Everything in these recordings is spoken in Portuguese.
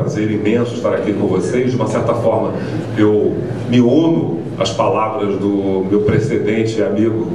prazer imenso estar aqui com vocês. De uma certa forma, eu me uno às palavras do meu precedente amigo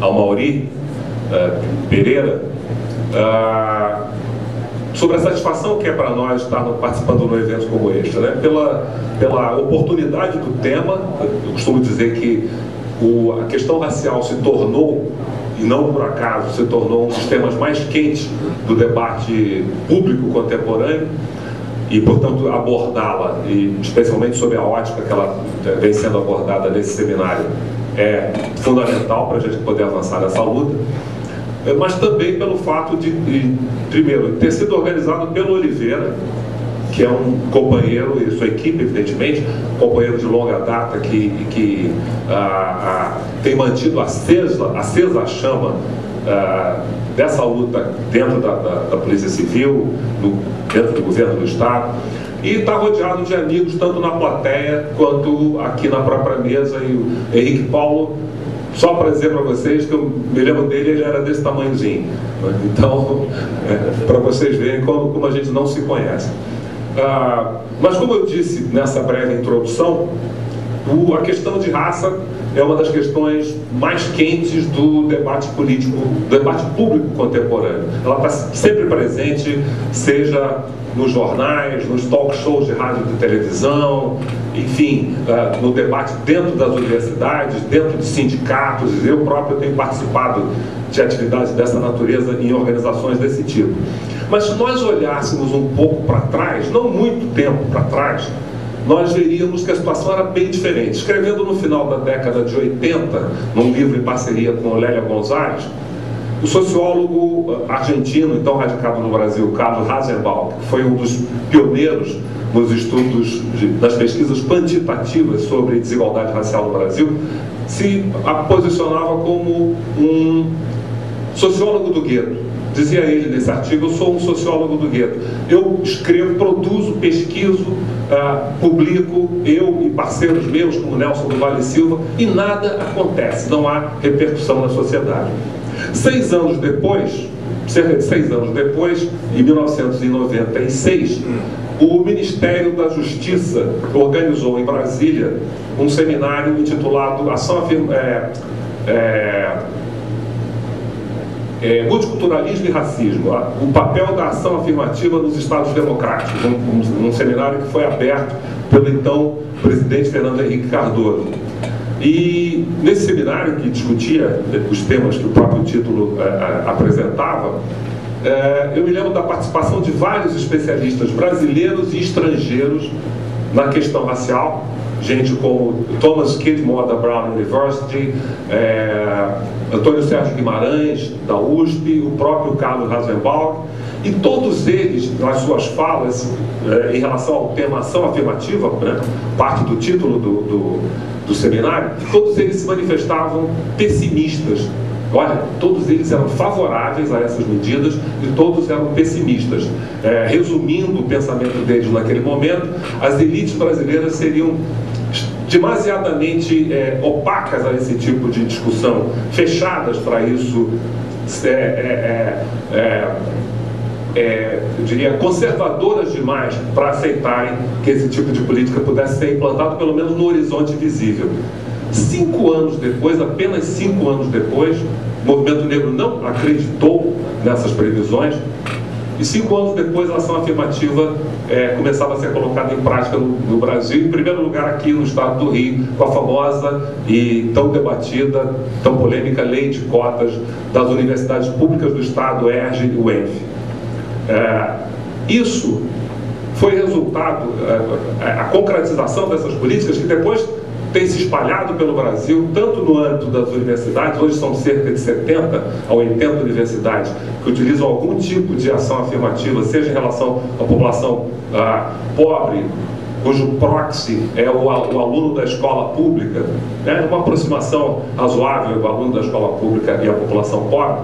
Amaury Pereira, sobre a satisfação que é para nós estar participando de um evento como este, né? Pela oportunidade do tema. Eu costumo dizer que a questão racial se tornou, e não por acaso, se tornou um dos temas mais quentes do debate público contemporâneo, e, portanto, abordá-la, e especialmente sob a ótica que ela vem sendo abordada nesse seminário, é fundamental para a gente poder avançar nessa luta, mas também pelo fato de primeiro, ter sido organizado pelo Oliveira, que é um companheiro, e sua equipe, evidentemente, companheiro de longa data, que tem mantido acesa a chama dessa luta dentro da Polícia Civil, dentro do governo do Estado, e está rodeado de amigos, tanto na plateia quanto aqui na própria mesa. E o Henrique Paulo, só para dizer para vocês que eu me lembro dele, ele era desse tamanhozinho. Então, para vocês verem como a gente não se conhece. Mas como eu disse nessa breve introdução, a questão de raça é uma das questões mais quentes do debate político, do debate público contemporâneo. Ela está sempre presente, seja nos jornais, nos talk shows de rádio e de televisão, enfim, no debate dentro das universidades, dentro de sindicatos. Eu próprio tenho participado de atividades dessa natureza em organizações desse tipo. Mas se nós olhássemos um pouco para trás, não muito tempo para trás, nós veríamos que a situação era bem diferente. Escrevendo no final da década de 80, num livro em parceria com Lélia Gonzalez, o sociólogo argentino, então radicado no Brasil, Carlos Rasenbach, que foi um dos pioneiros nos estudos, nas pesquisas quantitativas sobre desigualdade racial no Brasil, se posicionava como um sociólogo do gueto. Dizia ele nesse artigo: eu sou um sociólogo do gueto. Eu escrevo, produzo, pesquiso, publico, eu e parceiros meus, como Nelson do Vale Silva, e nada acontece, não há repercussão na sociedade. 6 anos depois, cerca de 6 anos depois, em 1996, o Ministério da Justiça organizou em Brasília um seminário intitulado Multiculturalismo e Racismo, o papel da ação afirmativa nos Estados democráticos, um seminário que foi aberto pelo então presidente Fernando Henrique Cardoso. E nesse seminário, que discutia os temas que o próprio título apresentava, eu me lembro da participação de vários especialistas brasileiros e estrangeiros na questão racial, gente como Thomas Kidmore, da Brown University, Antônio Sérgio Guimarães, da USP, o próprio Carlos Rasenbach, e todos eles, nas suas falas, em relação ao tema ação afirmativa, né, parte do título do seminário, todos eles se manifestavam pessimistas. Olha, todos eles eram favoráveis a essas medidas e todos eram pessimistas. Resumindo o pensamento deles naquele momento, as elites brasileiras seriam demasiadamente opacas a esse tipo de discussão, fechadas para isso, eu diria, conservadoras demais para aceitarem que esse tipo de política pudesse ser implantado, pelo menos no horizonte visível. 5 anos depois, apenas 5 anos depois, o movimento negro não acreditou nessas previsões, e 5 anos depois a ação afirmativa começava a ser colocada em prática no Brasil, em primeiro lugar aqui no estado do Rio, com a famosa e tão debatida, tão polêmica lei de cotas das universidades públicas do estado, ERJ e UENF. Isso foi resultado, a concretização dessas políticas, que depois tem se espalhado pelo Brasil, tanto no âmbito das universidades. Hoje são cerca de 70 a 80 universidades que utilizam algum tipo de ação afirmativa, seja em relação à população pobre, cujo proxy é o aluno da escola pública, né? Uma aproximação razoável do aluno da escola pública e a população pobre,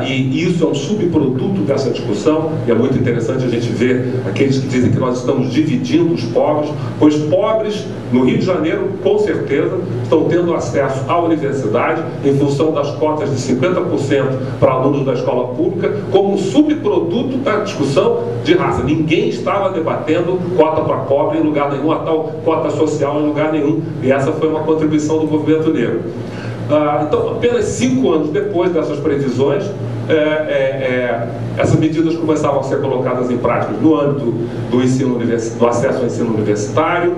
e isso é um subproduto dessa discussão, e é muito interessante a gente ver aqueles que dizem que nós estamos dividindo os pobres, pois pobres, no Rio de Janeiro, com certeza, estão tendo acesso à universidade em função das cotas de 50% para alunos da escola pública, como um subproduto da discussão de raça. Ninguém estava debatendo cota para pobre em lugar nenhum, a tal cota social em lugar nenhum, e essa foi uma contribuição do movimento negro. Então, apenas 5 anos depois dessas previsões, essas medidas começavam a ser colocadas em prática no âmbito do ensino do acesso ao ensino universitário,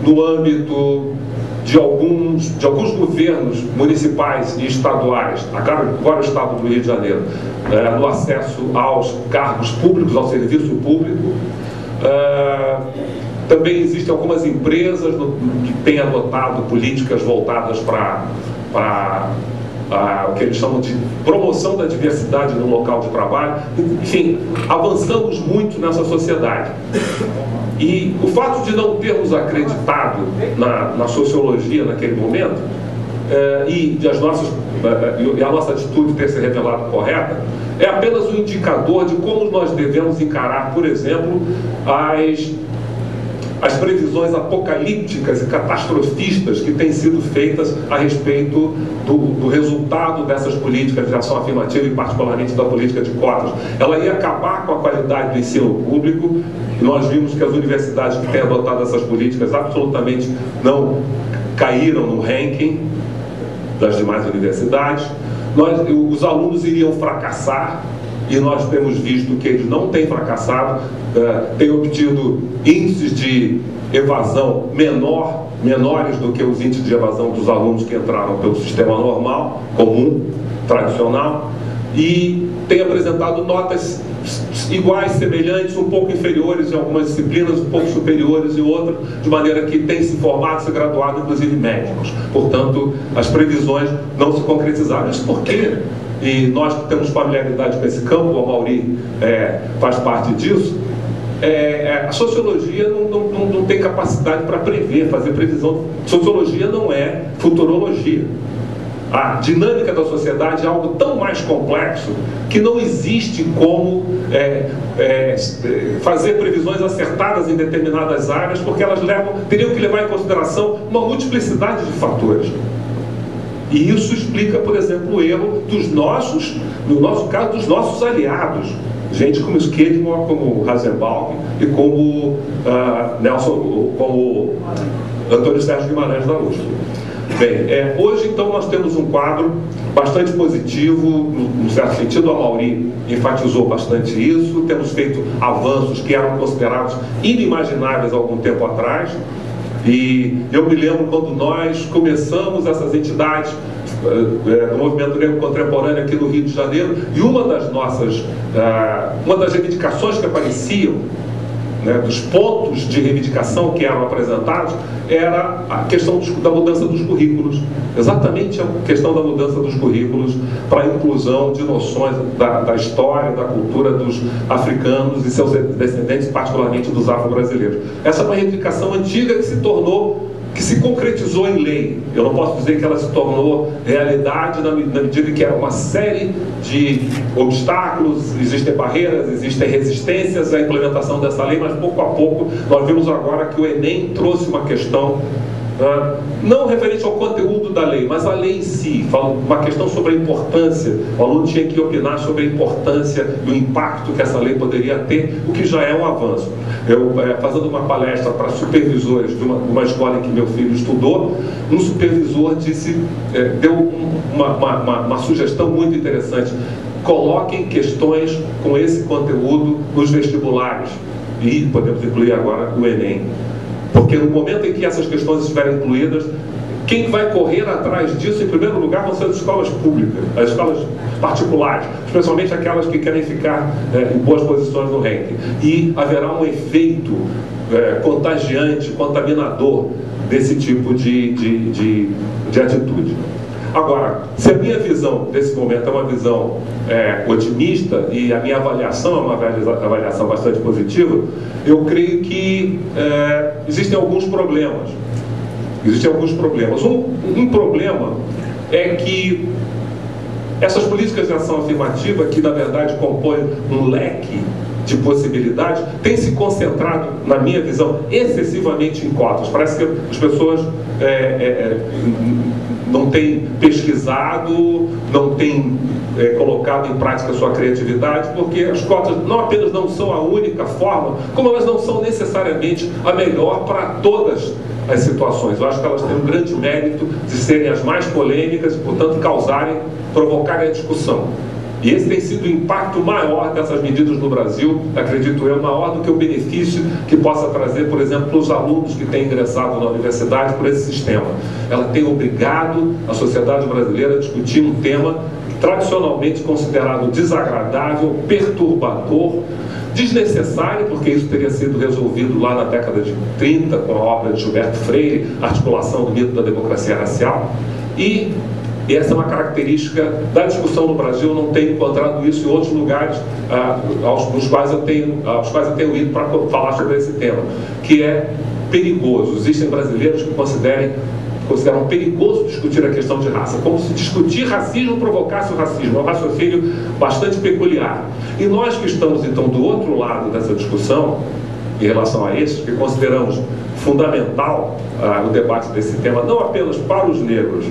no âmbito de alguns governos municipais e estaduais, agora o estado do Rio de Janeiro, no acesso aos cargos públicos, ao serviço público. Também existem algumas empresas que têm adotado políticas voltadas para o que eles chamam de promoção da diversidade no local de trabalho. Enfim, avançamos muito nessa sociedade. E o fato de não termos acreditado na sociologia naquele momento, e a nossa atitude ter se revelado correta, é apenas um indicador de como nós devemos encarar, por exemplo, as previsões apocalípticas e catastrofistas que têm sido feitas a respeito do resultado dessas políticas de ação afirmativa e particularmente da política de cotas. Ela ia acabar com a qualidade do ensino público, e nós vimos que as universidades que têm adotado essas políticas absolutamente não caíram no ranking das demais universidades. Os alunos iriam fracassar, e nós temos visto que eles não têm fracassado, têm obtido índices de evasão menores do que os índices de evasão dos alunos que entraram pelo sistema normal, comum, tradicional, e têm apresentado notas iguais, semelhantes, um pouco inferiores em algumas disciplinas, um pouco superiores em outras, de maneira que têm se formado, se graduado, inclusive médicos. Portanto, as previsões não se concretizaram. Isso por quê? E nós que temos familiaridade com esse campo, o Amaury faz parte disso, a sociologia não tem capacidade para prever, fazer previsão. Sociologia não é futurologia. A dinâmica da sociedade é algo tão mais complexo que não existe como fazer previsões acertadas em determinadas áreas, porque elas teriam que levar em consideração uma multiplicidade de fatores. E isso explica, por exemplo, o erro no nosso caso, dos nossos aliados. Gente como Skidmore, como Rasenbaum e como como Antônio Sérgio Guimarães da USP. Bem, hoje então nós temos um quadro bastante positivo, no certo sentido. A Amaury enfatizou bastante isso. Temos feito avanços que eram considerados inimagináveis há algum tempo atrás. E eu me lembro quando nós começamos essas entidades do movimento negro contemporâneo aqui no Rio de Janeiro, e uma das reivindicações que apareciam, dos pontos de reivindicação que eram apresentados, era a questão da mudança dos currículos. Exatamente a questão da mudança dos currículos para a inclusão de noções da história, da cultura dos africanos e seus descendentes, particularmente dos afro-brasileiros. Essa é uma reivindicação antiga que se concretizou em lei. Eu não posso dizer que ela se tornou realidade na medida que era uma série de obstáculos, existem barreiras, existem resistências à implementação dessa lei, mas pouco a pouco nós vimos agora que o Enem trouxe uma questão, não referente ao conteúdo da lei, mas a lei em si, uma questão sobre a importância. O aluno tinha que opinar sobre a importância e o impacto que essa lei poderia ter, o que já é um avanço. Eu, fazendo uma palestra para supervisores de uma escola em que meu filho estudou, um supervisor deu uma sugestão muito interessante: coloquem questões com esse conteúdo nos vestibulares, e podemos incluir agora o Enem. Porque no momento em que essas questões estiverem incluídas, quem vai correr atrás disso, em primeiro lugar, vão ser as escolas públicas, as escolas particulares, especialmente aquelas que querem ficar em boas posições no ranking. E haverá um efeito contagiante, contaminador desse tipo de atitude. Agora, se a minha visão desse momento é uma visão otimista, e a minha avaliação é uma avaliação bastante positiva, eu creio que existem alguns problemas. Um problema é que Essas políticas de ação afirmativa, que na verdade compõem um leque de possibilidades, têm se concentrado, na minha visão, excessivamente em cotas. Parece que as pessoas não têm pesquisado, não têm colocado em prática a sua criatividade, porque as cotas não apenas não são a única forma, como elas não são necessariamente a melhor para todas as situações. Eu acho que elas têm um grande mérito de serem as mais polêmicas e, portanto, provocarem a discussão. E esse tem sido o impacto maior dessas medidas no Brasil, acredito eu, maior do que o benefício que possa trazer, por exemplo, para os alunos que têm ingressado na universidade por esse sistema. Ela tem obrigado a sociedade brasileira a discutir um tema tradicionalmente considerado desagradável, perturbador, desnecessário, porque isso teria sido resolvido lá na década de 30, com a obra de Gilberto Freire, Articulação do Mito da Democracia Racial, e essa é uma característica da discussão no Brasil. Eu não tenho encontrado isso em outros lugares aos quais eu tenho ido para falar sobre esse tema, que é perigoso. Existem brasileiros que consideram perigoso discutir a questão de raça, como se discutir racismo provocasse o racismo. É um raciocínio bastante peculiar. E nós que estamos, então, do outro lado dessa discussão, em relação a isso, que consideramos fundamental o debate desse tema, não apenas para os negros,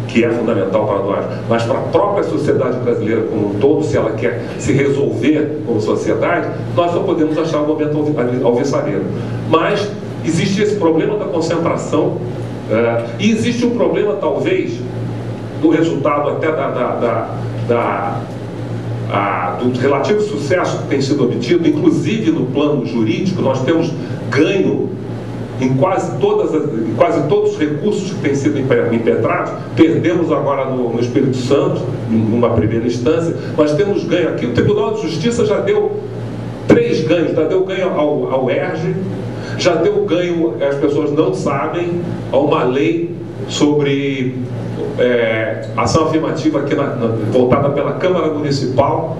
que é fundamental para nós, mas para a própria sociedade brasileira como um todo, se ela quer se resolver como sociedade, nós só podemos achar o momento alvissareiro. Mas existe esse problema da concentração, e existe um problema, talvez, do resultado até do relativo sucesso que tem sido obtido, inclusive no plano jurídico. Nós temos ganho em quase todos os recursos que têm sido impetrados. Perdemos agora no Espírito Santo, numa primeira instância, mas temos ganho aqui. O Tribunal de Justiça já deu 3 ganhos, já deu ganho ao ERJ, já deu ganho, as pessoas não sabem, a uma lei sobre ação afirmativa aqui voltada pela Câmara Municipal.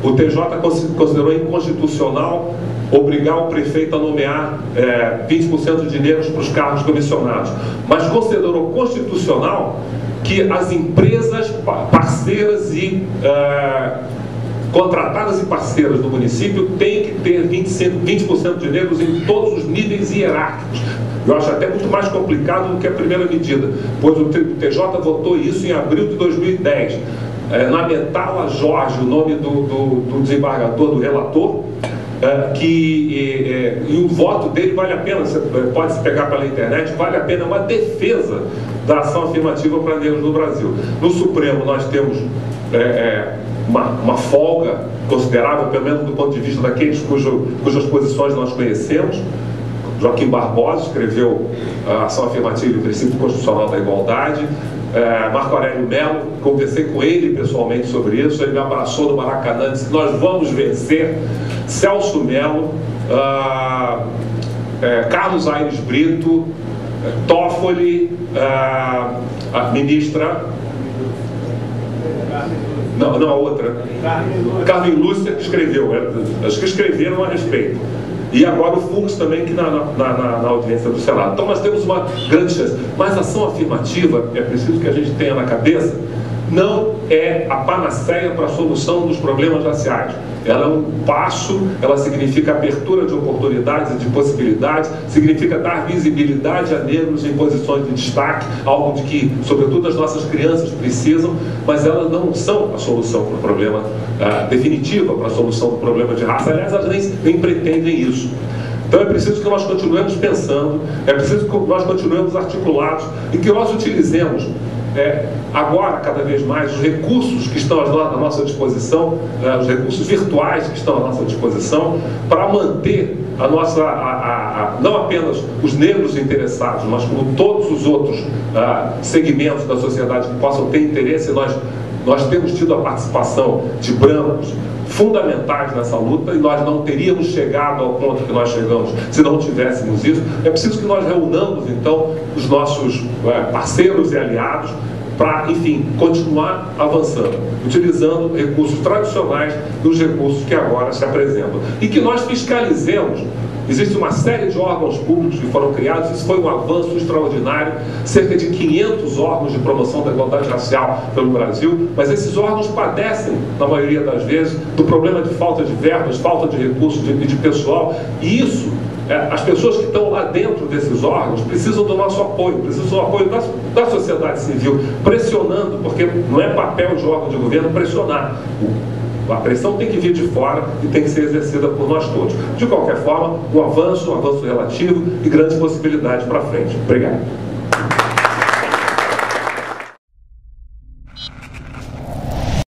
O TJ considerou inconstitucional obrigar o prefeito a nomear 20% de negros para os cargos comissionados, mas considerou constitucional que as empresas parceiras e contratadas e parceiras do município têm que ter 20% de negros em todos os níveis hierárquicos. Eu acho até muito mais complicado do que a primeira medida, pois o TJ votou isso em abril de 2010. Na Metala Jorge, o nome do desembargador, do relator, e o voto dele vale a pena, você pode se pegar pela internet, vale a pena, uma defesa da ação afirmativa para negros no Brasil. No Supremo nós temos uma folga considerável, pelo menos do ponto de vista daqueles cujas posições nós conhecemos. Joaquim Barbosa escreveu a ação afirmativa e o princípio constitucional da igualdade. Marco Aurélio Melo, conversei com ele pessoalmente sobre isso, ele me abraçou no Maracanã, disse que nós vamos vencer. Celso Melo, Carlos Aires Brito, Toffoli, a ministra, não, a outra, Carmen Lúcia, que escreveu, as que escreveram a respeito. E agora o Fux também, que na audiência do Senado. Então nós temos uma grande chance. Mas a ação afirmativa, é preciso que a gente tenha na cabeça, não é a panaceia para a solução dos problemas raciais. Ela é um passo, ela significa abertura de oportunidades e de possibilidades, significa dar visibilidade a negros em posições de destaque, algo de que, sobretudo, as nossas crianças precisam, mas elas não são a solução para o problema definitiva, para a solução do problema de raça. Aliás, elas nem pretendem isso. Então é preciso que nós continuemos pensando, é preciso que nós continuemos articulados e que nós utilizemos agora, cada vez mais, os recursos que estão à nossa disposição, os recursos virtuais que estão à nossa disposição, para manter a nossa, não apenas os negros interessados, mas como todos os outros segmentos da sociedade que possam ter interesse. Nós temos tido a participação de brancos fundamentais nessa luta, e nós não teríamos chegado ao ponto que nós chegamos se não tivéssemos isso. É preciso que nós reunamos, então, os nossos parceiros e aliados para, enfim, continuar avançando, utilizando recursos tradicionais dos recursos que agora se apresentam. E que nós fiscalizemos Existe uma série de órgãos públicos que foram criados, isso foi um avanço extraordinário, cerca de 500 órgãos de promoção da igualdade racial pelo Brasil, mas esses órgãos padecem, na maioria das vezes, do problema de falta de verbas, falta de recursos e de pessoal, e isso, as pessoas que estão lá dentro desses órgãos precisam do nosso apoio, precisam do apoio da sociedade civil, pressionando, porque não é papel de órgão de governo pressionar. A pressão tem que vir de fora e tem que ser exercida por nós todos. De qualquer forma, um avanço relativo e grandes possibilidades para frente. Obrigado.